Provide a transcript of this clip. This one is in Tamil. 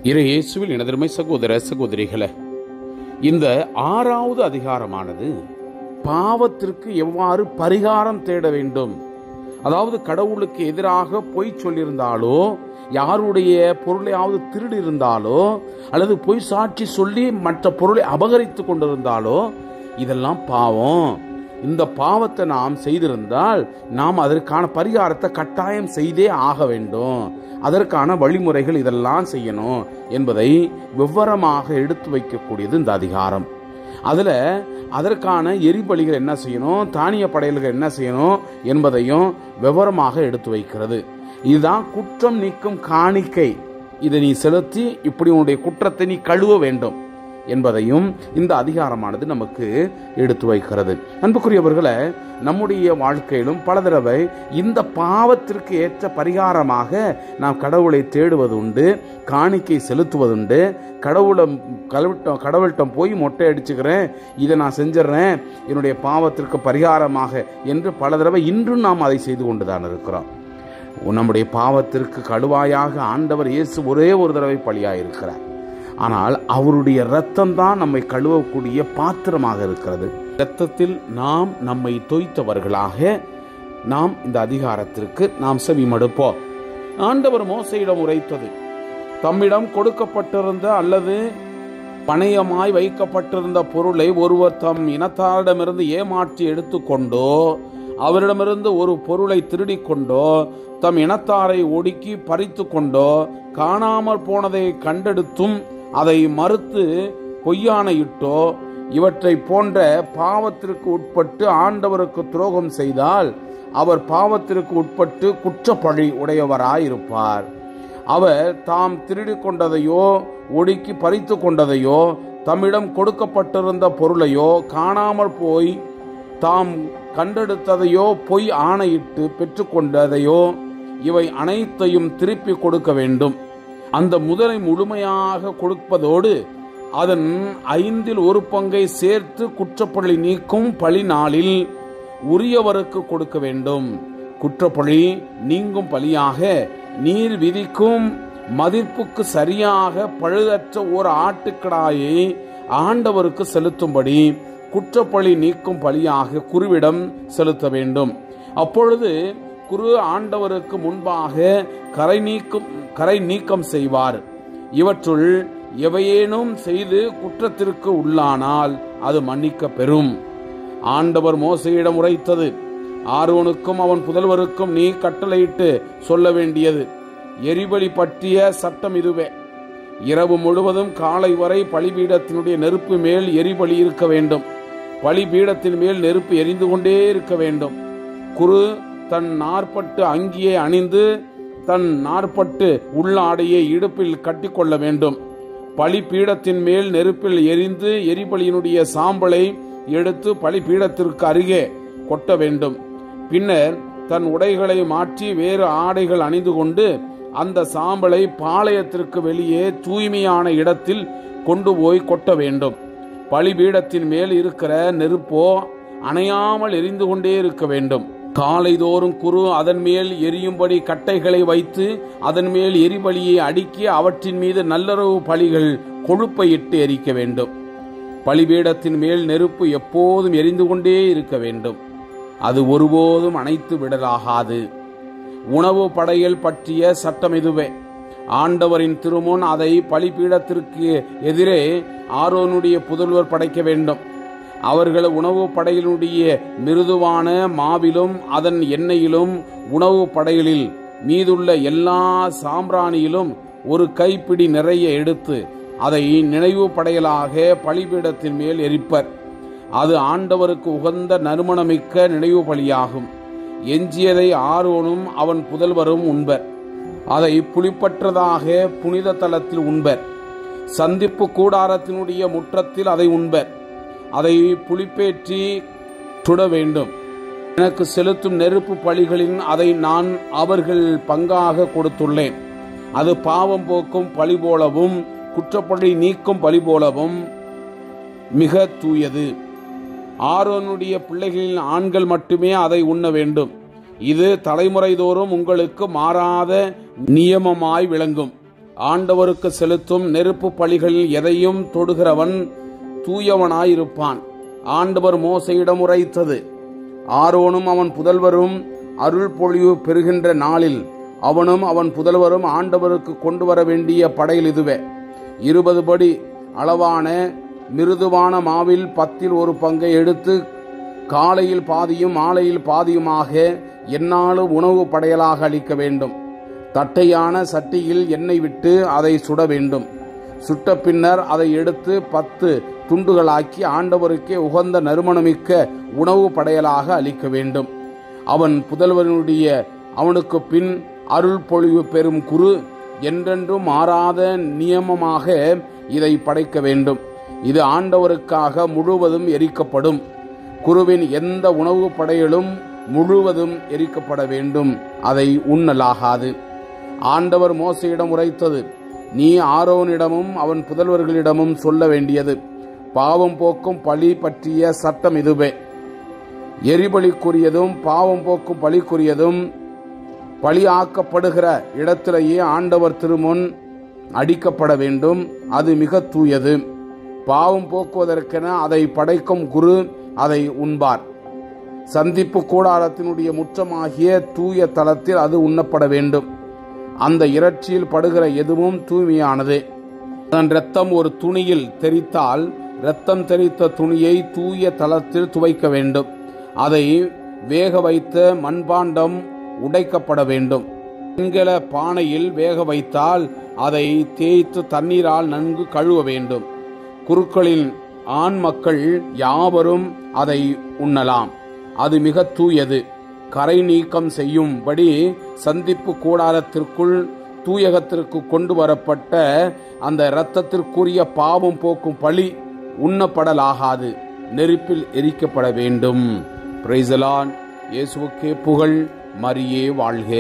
இறை இயேசுவில் எனதருமை சகோதர சகோதரிகளே, இந்த 6வது அதிகாரமானது பாவத்திற்கு எவ்வாறு பரிகாரம் தேட வேண்டும், அதாவது கடவுளுக்கு எதிராக பொய் சொல்லியிருந்தாலோ, யாருடைய பொருளையாவது திருடி இருந்தாலோ, அல்லது பொய் சாட்சி சொல்லி மற்ற பொருளை அபகரித்து கொண்டிருந்தாலோ, இதெல்லாம் பாவம். இந்த பாவத்தை நாம் செய்திருந்தால் நாம் அதற்கான பரிகாரத்தை கட்டாயம் செய்தே ஆக வேண்டும். அதற்கான வழிமுறைகள் இதெல்லாம் செய்யணும் என்பதை விவரமாக எடுத்து வைக்கக்கூடியது இந்த அதிகாரம். அதில் அதற்கான எரிபலிகள் என்ன செய்யணும், தானிய படையல்கள் என்ன செய்யணும் என்பதையும் விவரமாக எடுத்து வைக்கிறது. இதுதான் குற்றம் நீக்கும் காணிக்கை. இதை நீ செலுத்தி இப்படி உன்னுடைய குற்றத்தை நீ கழுவ வேண்டும் என்பதையும் இந்த அதிகாரமானது நமக்கு எடுத்து வைக்கிறது. அன்புக்குரியவர்களே, நம்முடைய வாழ்க்கையிலும் பல தடவை இந்த பாவத்திற்கு ஏற்ற பரிகாரமாக நாம் கடவுளை தேடுவதுண்டு, காணிக்கை செலுத்துவதுண்டு. கடவுள்கிட்ட போய் மொட்டை அடிச்சுக்கிறேன், இதை நான் செஞ்சிடறேன் என்னுடைய பாவத்திற்கு பரிகாரமாக என்று பல தடவை இன்றும் நாம் அதை செய்து கொண்டுதான் இருக்கிறோம். நம்முடைய பாவத்திற்கு கழுவாயாக ஆண்டவர் இயேசு ஒரே ஒரு தடவை பலியாயிருக்கிறார். ஆனால் அவருடைய இரத்தம் தான் நம்மை கழுவக்கூடிய பாத்திரமாக இருக்கிறது. இரத்தத்தில் நாம் நம்மை தோய்த்தவர்களாக நாம் இந்த அதிகாரத்திற்கு நாம் செவிமடுப்போம். ஆண்டவர் மோசேயிடம் உரைத்தது, தம்மிடம் கொடுக்கப்பட்டிருந்த அல்லது பணயமாய் வைக்கப்பட்டிருந்த பொருளை ஒருவர் தம் இனத்தாரிடமிருந்து ஏமாற்றி எடுத்துக்கொண்டோ, அவரிடமிருந்து ஒரு பொருளை திருடி கொண்டோ, தம் இனத்தாரை ஒடுக்கி பறித்து கொண்டோ, காணாமற் போனதை கண்டெடுத்தும் அதை மறுத்து பொய்யானையிட்டோ, இவற்றை போன்ற பாவத்திற்கு உட்பட்டு ஆண்டவருக்கு துரோகம் செய்தால் அவர் பாவத்திற்கு உட்பட்டு குற்றப்பழி உடையவராயிருப்பார். அவர் தாம் திருடி கொண்டதையோ, ஒடுக்கி பறித்து கொண்டதையோ, தம்மிடம் கொடுக்கப்பட்டிருந்த பொருளையோ, காணாமல் போய் தாம் கண்டெடுத்ததையோ, பொய் ஆணையிட்டு பெற்றுக்கொண்டதையோ, இவை அனைத்தையும் திருப்பி கொடுக்க வேண்டும். அந்த முதலை முழுமையாக கொடுப்பதோடு அதன் 1/5 பங்கை சேர்த்து குற்றப்பழி நீக்கும் பழி நாளில் உரியவருக்கு கொடுக்க வேண்டும். குற்றப்பழி நீங்கும் பலியாக நீர் விதிக்கும் மதிப்புக்கு சரியாக பழுதற்ற ஒரு ஆட்டுக்கடாயை ஆண்டவருக்கு செலுத்தும்படி குற்றப்பழி நீக்கும் பலியாக குருவிடம் செலுத்த வேண்டும். அப்பொழுது குரு ஆண்டவருக்கு முன்பாக கரை நீக்கம் செய்வார். இவற்றுள் எவையேனும் செய்து குற்றத்திற்கு உள்ளானால் அது மன்னிக்க பெறும். ஆண்டவர் மோசேயிடம் உரைத்தது, ஆரோனுக்கும் அவன் புதல்வருக்கும் நீ கட்டளையிட்டு சொல்ல வேண்டியது எரிபலி பற்றிய சட்டம் இதுவே. இரவு முழுவதும் காலை வரை பலிபீடத்தினுடைய நெருப்பு மேல் எரிபலி இருக்க வேண்டும். பலிபீடத்தின் மேல் நெருப்பு எரிந்து கொண்டே இருக்க வேண்டும். குரு தன் நாற்பட்டு அங்கியை அணிந்து தன் நாற்பட்டு உள்ள ஆடையை இடுப்பில் கட்டிக்கொள்ள வேண்டும். பலிபீடத்தின் மேல் நெருப்பில் எரிந்து எரிபலியினுடைய சாம்பலை எடுத்து பலிபீடத்திற்கு அருகே கொட்ட வேண்டும். பின்னர் தன் உடைகளை மாற்றி வேறு ஆடைகள் அணிந்து கொண்டு அந்த சாம்பலை பாளையத்திற்கு வெளியே தூய்மையான இடத்தில் கொண்டு போய் கொட்ட வேண்டும். பலிபீடத்தின் மேல் இருக்கிற நெருப்போ அணையாமல் எரிந்து கொண்டே இருக்க வேண்டும். காலைதோறும் குரு அதன் மேல் எரியும்படி கட்டைகளை வைத்து அதன் மேல் எரிபலியை அடுக்கி அவற்றின் மீது நல்லுறவு பலிகள் கொழுப்பை இட்டு எரிக்க வேண்டும். பலிபீடத்தின் மேல் நெருப்பு எப்போதும் எரிந்து கொண்டே இருக்க வேண்டும். அது ஒருபோதும் அணைத்து விடலாகாது. உணவு படையல் பற்றிய சட்டம் இதுவே. ஆண்டவரின் திருமுன் அதை பலிபீடத்திற்கு எதிரே ஆரோனுடைய புதல்வர் படைக்க வேண்டும். அவர்கள் உணவு படையினுடைய மிருதுவான மாவிலும் அதன் எண்ணெயிலும் உணவு படையலில் மீதுள்ள எல்லா சாம்பிராணியிலும் ஒரு கைப்பிடி நிறைய எடுத்து அதை நினைவு படையலாக பலிபீடத்தின் மேல் எரிப்பர். அது ஆண்டவருக்கு உகந்த நறுமணமிக்க நினைவு பலியாகும். எஞ்சியதை ஆரோனும் அவன் புதல்வரும் உண்பர். அதை புளிப்பற்றதாக புனித தலத்தில் உண்பர். சந்திப்பு கூடாரத்தினுடைய முற்றத்தில் அதை உண்பர். அதை புளிப்பேற்றி சுட வேண்டும். எனக்கு செலுத்தும் நெருப்பு பலிகளின் அதை நான் அவர்கள் பங்காக கொடுத்துள்ளேன். அது பாவம் போக்கும் பலி போலவும் குற்றப்பழி நீக்கும் பலி போலவும் மிக தூயது. ஆரோனுடைய பிள்ளைகளின் ஆண்கள் மட்டுமே அதை உண்ண வேண்டும். இது தலைமுறை தோறும் உங்களுக்கு மாறாத நியமமாய் விளங்கும். ஆண்டவருக்கு செலுத்தும் நெருப்பு பலிகளில் எதையும் தொடுகிறவன் தூயவனாயிருப்பான். ஆண்டவர் மோசையிடம் உரைத்தது. ஆரோனும் அவன் புதல்வரும் அருள் பொழிவு பெறுகின்ற நாளில் அவனும் அவன் புதல்வரும் ஆண்டவருக்கு கொண்டு வர வேண்டிய படையில் இதுவே: 20 படி அளவான மிருதுவான மாவில் 10 பங்கை எடுத்து காலையில் பாதியும் மாலையில் பாதியுமாக எந்நாளும் உணவு படையலாக அளிக்க வேண்டும். தட்டையான சட்டியில் எண்ணெய் விட்டு அதை சுட வேண்டும். சுட்ட பின்னர் அதை எடுத்து 10 துண்டுகளாக்கி ஆண்டவருக்கே உகந்த நறுமணமிக்க உணவு படையலாக அளிக்க வேண்டும். அவன் புதல்வனுடைய அவனுக்கு பின் அருள் பொழிவு பெறும் குரு என்றென்றும் மாறாத நியமமாக இதை படைக்க வேண்டும். இது ஆண்டவருக்காக முழுவதும் எரிக்கப்படும். குருவின் எந்த உணவு படையலும் முழுவதும் எரிக்கப்பட வேண்டும். அதை உண்ணலாகாது. ஆண்டவர் மோசையிடம் உரைத்தது: நீ ஆரோனிடமும் அவன் புதல்வர்களிடமும் சொல்ல வேண்டியது: பாவம் போக்கும் பலி பற்றிய சட்டம் இதுவே. எரிபலிக்குரியதும் பாவம் போக்கும் பலிக்குரியதும் பலியாக்கப்படுகிற இடத்திலேயே ஆண்டவர் திருமுன் அடிக்கப்பட வேண்டும். அது மிக தூயது. பாவம் போக்குவதற்கென அதை படைக்கும் குரு அதை உண்பார். சந்திப்பு கூடாரத்தினுடைய முற்றமாகிய தூய தலத்தில் அது உண்ணப்பட வேண்டும். அந்த இறைச்சியில் படுகிற எதுவும் தூய்மையானதே. அதன் இரத்தம் ஒரு துணியில் தெரித்தால் இரத்தம் தெரித்த துணியை தூய தலத்தில் துவைக்க வேண்டும். அதை வேக வைத்த மண்பாண்டம் உடைக்கப்பட வேண்டும். வெண்கல பானையில் வேக வைத்தால் அதை தேய்த்து தண்ணீரால் நன்கு கழுவ வேண்டும். குருக்களின் ஆண் மக்கள் யாவரும் அதை உண்ணலாம். அது மிக தூயது. கரை நீக்கம் செய்யும்படி சந்திப்பு கூடாரத்திற்குள் தூயகத்திற்கு கொண்டு வரப்பட்ட அந்த இரத்தத்திற்குரிய பாவம் போக்கும் பலி உண்ணப்படலாகாது. நெருப்பில் எரிக்கப்பட வேண்டும். Praise the Lord. இயேசுவுக்கே புகழ். மரியே வாழ்க.